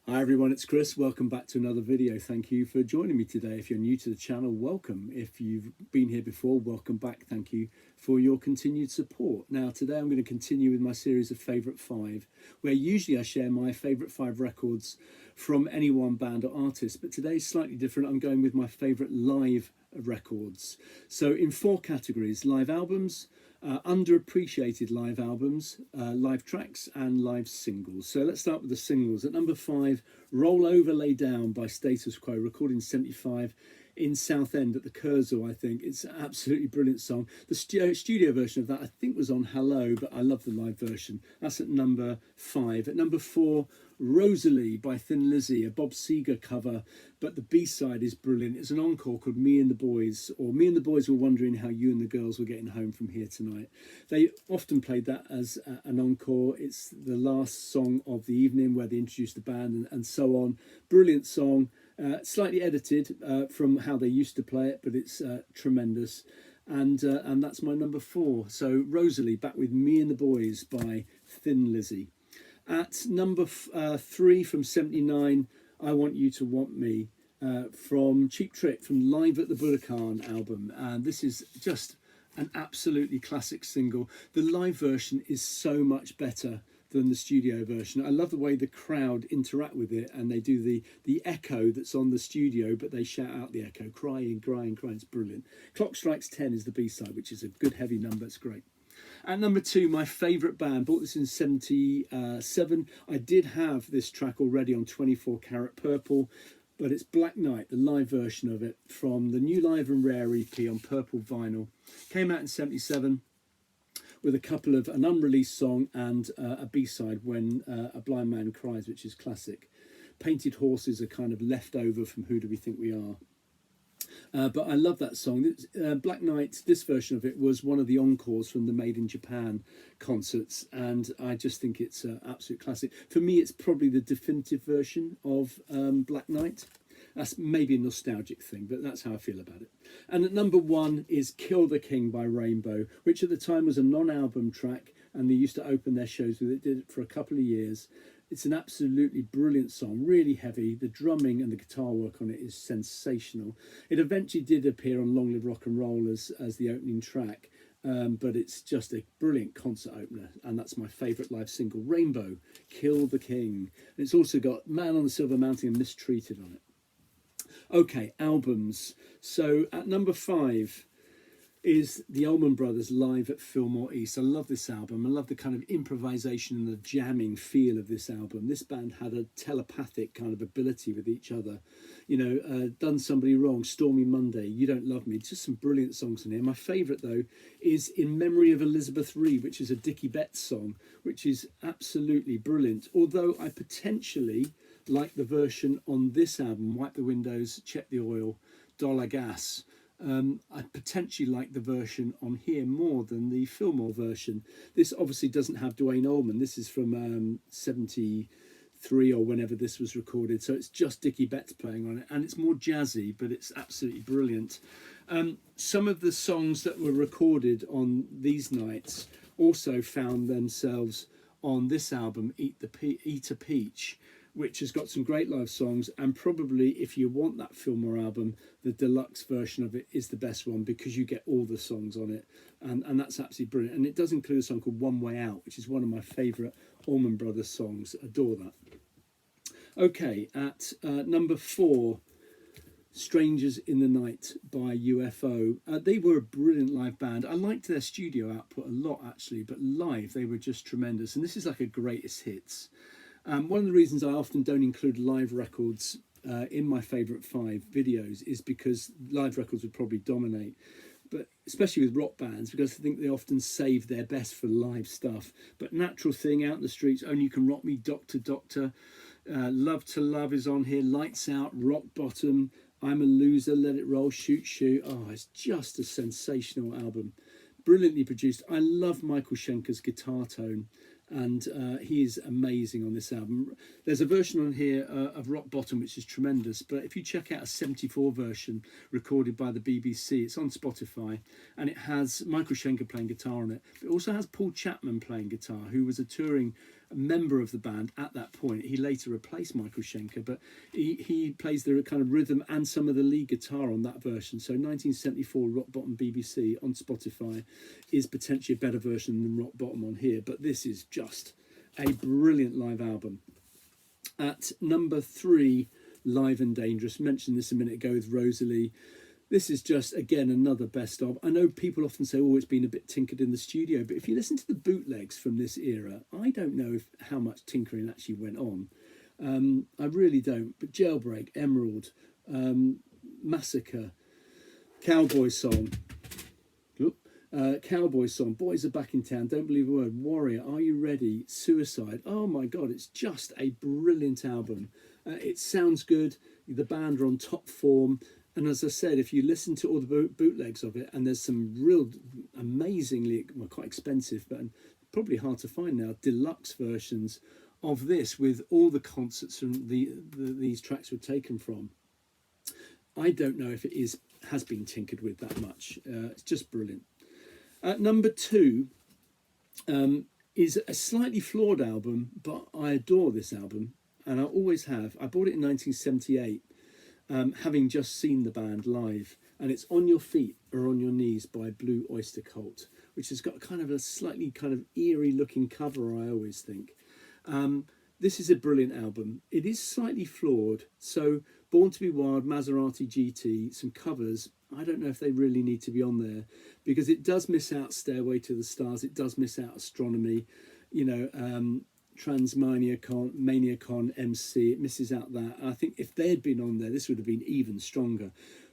Hi everyone, it's Chris. Welcome back to another video. Thank you for joining me today. If you're new to the channel, welcome. If you've been here before, welcome back. Thank you for your continued support. Now, today I'm going to continue with my series of Favourite 5, where usually I share my favourite 5 records from any one band or artist, but today's slightly different. I'm going with my favourite live records. So in 4 categories: live albums, underappreciated live albums, live tracks and live singles. So let's start with the singles. At number 5, Roll Over Lay Down by Status Quo, recorded in 75 in Southend at the Kursaal, I think. It's an absolutely brilliant song. The studio version of that, I think, was on Hello, but I love the live version. That's at number 5. At number 4, Rosalie by Thin Lizzy, a Bob Seger cover, but the B-side is brilliant. It's an encore called Me and the Boys, or Me and the Boys Were Wondering How You and the Girls Were Getting Home From Here Tonight. They often played that as an encore. It's the last song of the evening where they introduce the band and so on. Brilliant song, slightly edited from how they used to play it, but it's tremendous. And that's my number 4. So Rosalie, back with Me and the Boys by Thin Lizzy. At number 3 from 79, I Want You to Want Me, from Cheap Trick, from Live at the Budokan album. And this is just an absolutely classic single. The live version is so much better than the studio version. I love the way the crowd interact with it, and they do the echo that's on the studio, but they shout out the echo, crying, crying, crying. It's brilliant. Clock Strikes 10 is the B-side, which is a good heavy number. It's great. At number 2, my favourite band, bought this in 77. I did have this track already on 24 Karat Purple, but it's Black Knight, the live version of it, from the new Live and Rare EP on purple vinyl. Came out in 77 with a couple of an unreleased song and a B-side, When a Blind Man Cries, which is classic. Painted Horses are kind of left over from Who Do We Think We Are. But I love that song. Black Knight, this version of it was one of the encores from the Made in Japan concerts, and I just think it's an absolute classic. For me, it's probably the definitive version of Black Knight. That's maybe a nostalgic thing, but that's how I feel about it. And at number 1 is Kill the King by Rainbow, which at the time was a non-album track, and they used to open their shows with it, did it for a couple of years. It's an absolutely brilliant song, really heavy. The drumming and the guitar work on it is sensational. It eventually did appear on Long Live Rock and Roll as the opening track, but it's just a brilliant concert opener, and that's my favourite live single, Rainbow, Kill the King. And it's also got Man on the Silver Mountain and Mistreated on it. Okay, albums. So at number 5 is the Allman Brothers live at Fillmore East. I love this album. I love the kind of improvisation and the jamming feel of this album. This band had a telepathic kind of ability with each other. You know, Done Somebody Wrong, Stormy Monday, You Don't Love Me. Just some brilliant songs in here. My favourite, though, is In Memory of Elizabeth Reed, which is a Dickie Betts song, which is absolutely brilliant. Although I potentially like the version on this album, Wipe the Windows, Check the Oil, Dollar Gas. I potentially like the version on here more than the Fillmore version. This obviously doesn't have Duane Allman. This is from 73 or whenever this was recorded. So it's just Dickie Betts playing on it. And it's more jazzy, but it's absolutely brilliant. Some of the songs that were recorded on these nights also found themselves on this album, Eat a Peach, which has got some great live songs, and probably, if you want that Fillmore album, the deluxe version of it is the best one, because you get all the songs on it, and that's absolutely brilliant. And it does include a song called One Way Out, which is one of my favourite Allman Brothers songs. Adore that. Okay, at number 4, Strangers in the Night by UFO. They were a brilliant live band. I liked their studio output a lot, actually, but live they were just tremendous, and this is like a greatest hits. One of the reasons I often don't include live records in my favourite 5 videos is because live records would probably dominate, but especially with rock bands, because I think they often save their best for live stuff. But Natural Thing, Out in the Streets, Only You Can Rock Me, Doctor Doctor, Love to Love is on here, Lights Out, Rock Bottom, I'm a Loser, Let It Roll, Shoot Shoot. Oh, it's just a sensational album. Brilliantly produced. I love Michael Schenker's guitar tone, and he is amazing on this album. There's a version on here of Rock Bottom which is tremendous, but if you check out a 74 version recorded by the BBC, it's on Spotify, and it has Michael Schenker playing guitar on it. It also has Paul Chapman playing guitar, who was a touring a member of the band at that point. He later replaced Michael Schenker, but he plays the kind of rhythm and some of the lead guitar on that version. So 1974 Rock Bottom BBC on Spotify is potentially a better version than Rock Bottom on here, but this is just a brilliant live album. At number 3, Live and Dangerous. Mentioned this a minute ago with Rosalie. This is just, again, another best of. I know people often say, oh, it's been a bit tinkered in the studio, but if you listen to the bootlegs from this era, I don't know how much tinkering actually went on. I really don't. But Jailbreak, Emerald, Massacre, Cowboy Song, Boys Are Back in Town, Don't Believe a Word, Warrior, Are You Ready, Suicide. Oh my God, it's just a brilliant album. It sounds good. The band are on top form. And as I said, if you listen to all the bootlegs of it, and there's some real amazingly, well, quite expensive, but probably hard to find now, deluxe versions of this with all the concerts from these tracks were taken from. I don't know if it has been tinkered with that much. It's just brilliant. Number 2 is a slightly flawed album, but I adore this album, and I always have. I bought it in 1978. Having just seen the band live, and it's On Your Feet or On Your Knees by Blue Oyster Cult, which has got kind of a slightly kind of eerie looking cover, I always think. This is a brilliant album. It is slightly flawed, so Born to be Wild, Maserati GT, some covers, I don't know if they really need to be on there, because it does miss out Stairway to the Stars, it does miss out Astronomy, you know, Maniacon, MC, it misses out that. I think if they had been on there, this would have been even stronger.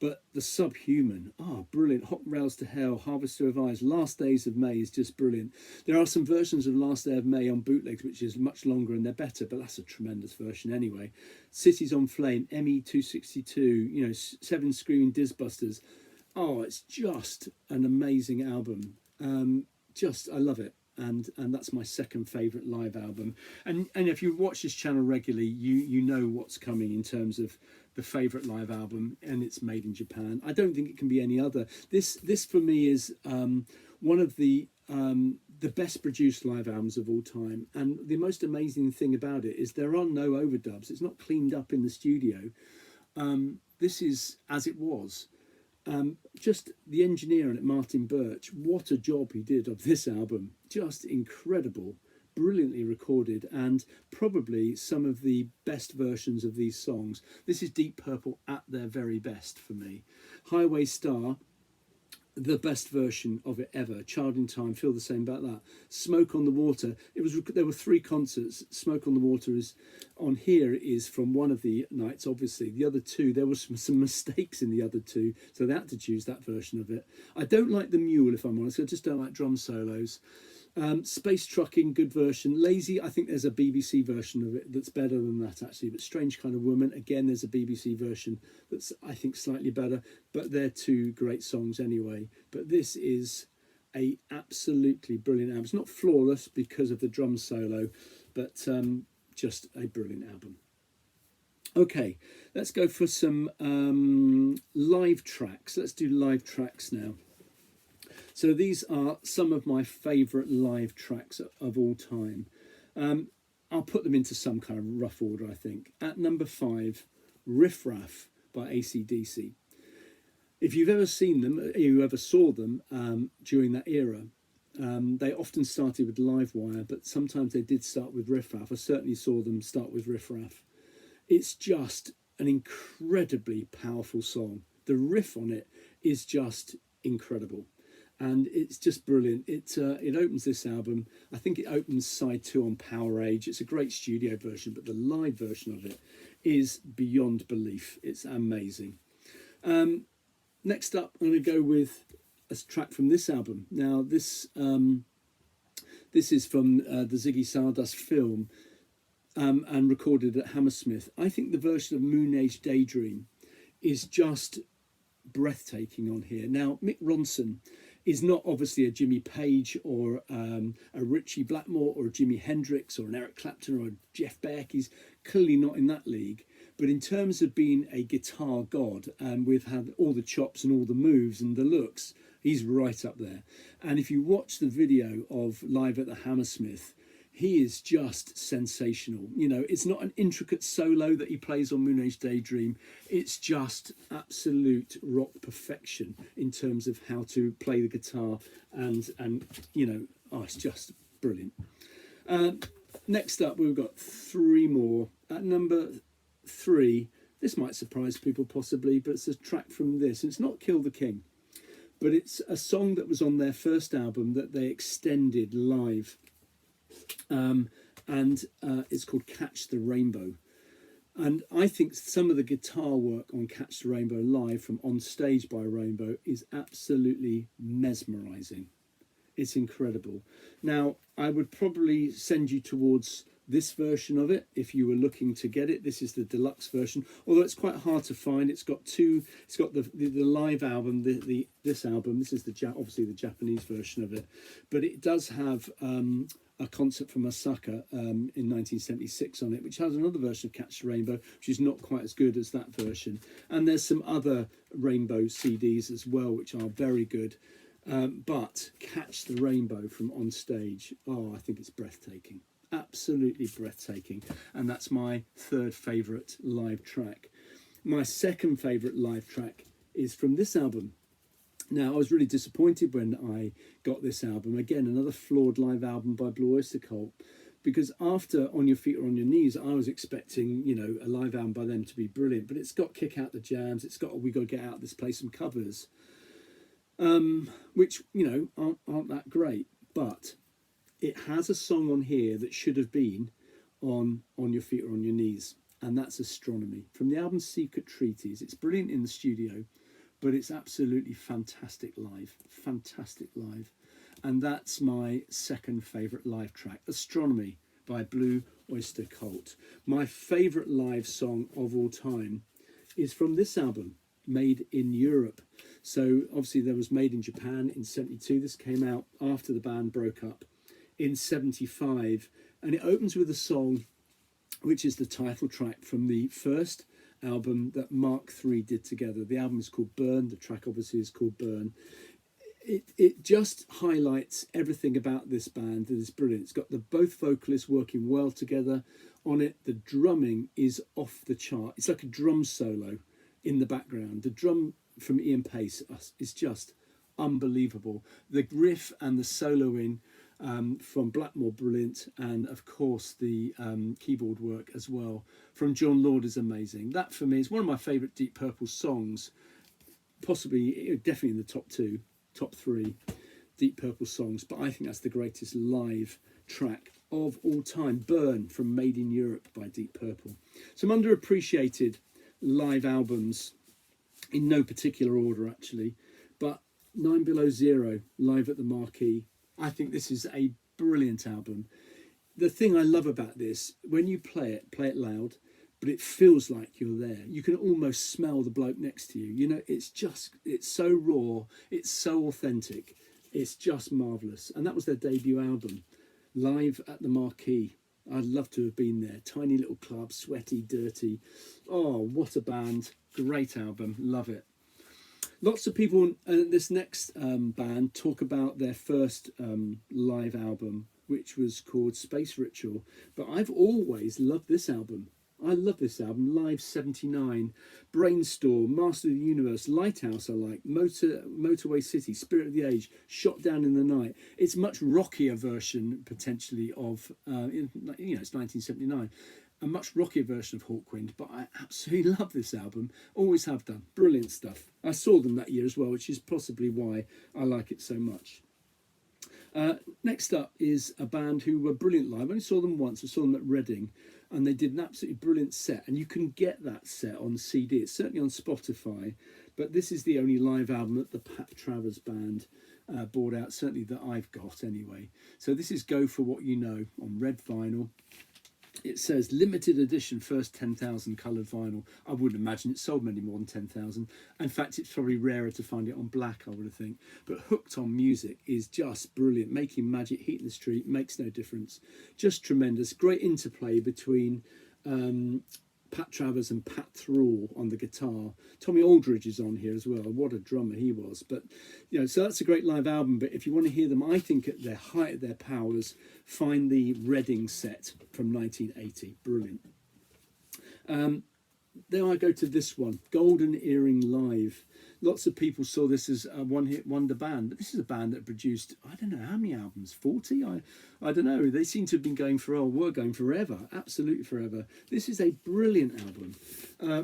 But the Subhuman, brilliant. Hot Rails to Hell, Harvester of Eyes, Last Days of May is just brilliant. There are some versions of Last Day of May on bootlegs, which is much longer and they're better, but that's a tremendous version anyway. Cities on Flame, ME262, you know, Seven Screaming Dizbusters. Oh, it's just an amazing album. I love it. And that's my second favourite live album. And if you watch this channel regularly, you know what's coming in terms of the favourite live album, and it's made in Japan. I don't think it can be any other. This for me is one of the best produced live albums of all time. And the most amazing thing about it is there are no overdubs. It's not cleaned up in the studio. This is as it was. Just the engineer on it, Martin Birch, what a job he did of this album. Just incredible, brilliantly recorded, and probably some of the best versions of these songs. This is Deep Purple at their very best for me. Highway Star, the best version of it ever. Child in Time, feel the same about that. Smoke on the Water, there were 3 concerts. Smoke on the Water is on here, is from one of the nights, obviously. The other 2, there were some mistakes in the other 2, so they had to choose that version of it. I don't like the Mule, if I'm honest. I just don't like drum solos. Space Trucking, good version. Lazy, I think there's a BBC version of it that's better than that actually, but Strange Kind of Woman, again there's a BBC version that's I think slightly better, but they're 2 great songs anyway. But this is a absolutely brilliant album. It's not flawless because of the drum solo, but just a brilliant album. Okay, let's go for some live tracks. Let's do live tracks now. So these are some of my favourite live tracks of all time. I'll put them into some kind of rough order, I think. At number 5, Riff Raff by AC/DC. If you've ever seen them, you ever saw them during that era, they often started with Livewire, but sometimes they did start with Riff Raff. I certainly saw them start with Riff Raff. It's just an incredibly powerful song. The riff on it is just incredible. And it's just brilliant. It opens this album. I think it opens side 2 on Power Age. It's a great studio version, but the live version of it is beyond belief. It's amazing. Next up, I'm going to go with a track from this album. Now, this is from the Ziggy Stardust film and recorded at Hammersmith. I think the version of Moon Age Daydream is just breathtaking on here. Now, Mick Ronson is not obviously a Jimmy Page or a Ritchie Blackmore or a Jimi Hendrix or an Eric Clapton or a Jeff Beck. He's clearly not in that league. But in terms of being a guitar god, and with had all the chops and all the moves and the looks, he's right up there. And if you watch the video of Live at the Hammersmith, he is just sensational. You know, it's not an intricate solo that he plays on Moon Age Daydream. It's just absolute rock perfection in terms of how to play the guitar, and you know, oh, it's just brilliant. Next up, we've got three more. At number 3, this might surprise people possibly, but it's a track from this. It's not Kill the King, but it's a song that was on their first album that they extended live. It's called Catch the Rainbow. And I think some of the guitar work on Catch the Rainbow live from On Stage by Rainbow is absolutely mesmerizing. It's incredible. Now, I would probably send you towards this version of it if you were looking to get it. This is the deluxe version, although it's quite hard to find. It's got the live album, this album. This is obviously the Japanese version of it, but it does have a concert from Osaka in 1976 on it, which has another version of Catch the Rainbow, which is not quite as good as that version. And there's some other Rainbow CDs as well, which are very good. But Catch the Rainbow from On Stage, oh, I think it's breathtaking. Absolutely breathtaking. And that's my third favourite live track. My second favourite live track is from this album. Now, I was really disappointed when I got this album. Again, another flawed live album by Blue Oyster Cult. Because after On Your Feet or On Your Knees, I was expecting, you know, a live album by them to be brilliant. But it's got Kick Out the Jams. It's got We Gotta Get Out of This Place, some covers. Which, you know, aren't that great. But it has a song on here that should have been on Your Feet or On Your Knees. And that's Astronomy. From the album Secret Treaties. It's brilliant in the studio, but it's absolutely fantastic live. Fantastic live. And that's my second favourite live track, Astronomy by Blue Oyster Cult. My favourite live song of all time is from this album, Made in Europe. So obviously there was Made in Japan in 72. This came out after the band broke up in 75. And it opens with a song which is the title track from the first album that Mark III did together. The album is called Burn. The track obviously is called Burn. It just highlights everything about this band that is brilliant. It's got both vocalists working well together on it. The drumming is off the chart. It's like a drum solo in the background. The drum from Ian Pace is just unbelievable. The riff and the soloing from Blackmore, brilliant, and of course the keyboard work as well from Jon Lord is amazing. That for me is one of my favourite Deep Purple songs, possibly, definitely in the top 3 Deep Purple songs, but I think that's the greatest live track of all time. Burn from Made in Europe by Deep Purple. Some underappreciated live albums in no particular order actually, but 9 Below Zero live at the Marquee. I think this is a brilliant album. The thing I love about this, when you play it loud, but it feels like you're there. You can almost smell the bloke next to you. You know, it's so raw, it's so authentic, it's just marvellous. And that was their debut album, live at the Marquee. I'd love to have been there. Tiny little club, sweaty, dirty. Oh, what a band. Great album. Love it. Lots of people in this next band talk about their first live album, which was called Space Ritual. But I've always loved this album. I love this album. Live 79, Brainstorm, Master of the Universe, Lighthouse I like, Motorway City, Spirit of the Age, Shot Down in the Night. It's much rockier version, potentially, of, it's 1979. A much rockier version of Hawkwind, but I absolutely love this album. Always have done. Brilliant stuff. I saw them that year as well, which is possibly why I like it so much. Next up is a band who were brilliant live. I only saw them once. I saw them at Reading, and they did an absolutely brilliant set. And you can get that set on CD. It's certainly on Spotify, but this is the only live album that the Pat Travers Band brought out, certainly that I've got anyway. So this is Go For What You Know on red vinyl. It says limited edition, first 10,000 coloured vinyl. I wouldn't imagine it sold many more than 10,000. In fact, it's probably rarer to find it on black, I would think. But Hooked on Music is just brilliant. Making Magic, Heat in the Street, Makes No Difference. Just tremendous. Great interplay between Pat Travers and Pat Thrall on the guitar. Tommy Aldridge is on here as well. What a drummer he was. But, you know, so that's a great live album. But if you want to hear them, I think at their height, at their powers, find the Reading set from 1980. Brilliant. Then I go to this one, Golden Earring Live. Lots of people saw this as a one-hit wonder band, but this is a band that produced, I don't know how many albums, 40? I don't know. They seem to have been going were going forever, absolutely forever. This is a brilliant album,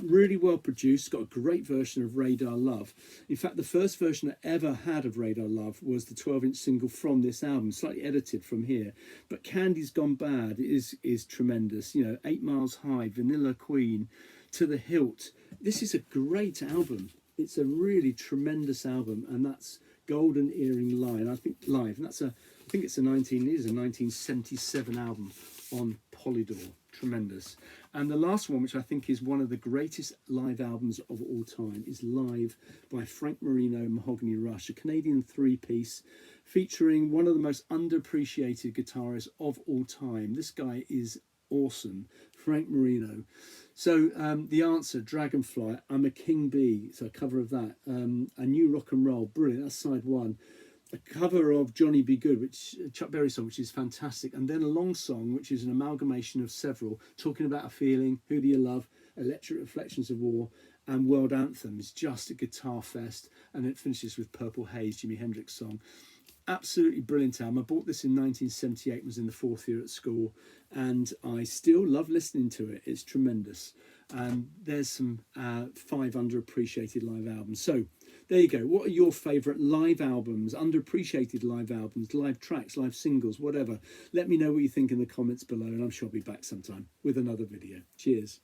really well produced, got a great version of Radar Love. In fact, the first version I ever had of Radar Love was the 12-inch single from this album, slightly edited from here. But Candy's Gone Bad is tremendous. You know, 8 Miles High, Vanilla Queen, To the Hilt. This is a great album. It's a really tremendous album, and that's Golden Earring Live. I think and that's I think it's a 1977 album on Polydor. Tremendous. And the last one, which I think is one of the greatest live albums of all time, is Live by Frank Marino and Mahogany Rush, a Canadian 3-piece featuring one of the most underappreciated guitarists of all time. This guy is awesome, Frank Marino. So the answer, Dragonfly, I'm a King Bee, so a cover of that. A New Rock and Roll, brilliant, that's side one. A cover of Johnny Be Good, which Chuck Berry song, which is fantastic. And then a long song, which is an amalgamation of several, talking about a feeling, Who Do You Love, Electric Reflections of War, and World Anthem is just a guitar fest. And it finishes with Purple Haze, Jimi Hendrix song. Absolutely brilliant album. I bought this in 1978, was in the 4th year at school, and I still love listening to it. It's tremendous. There's some 5 underappreciated live albums. So there you go. What are your favourite live albums, underappreciated live albums, live tracks, live singles, whatever? Let me know what you think in the comments below, and I'm sure I'll be back sometime with another video. Cheers.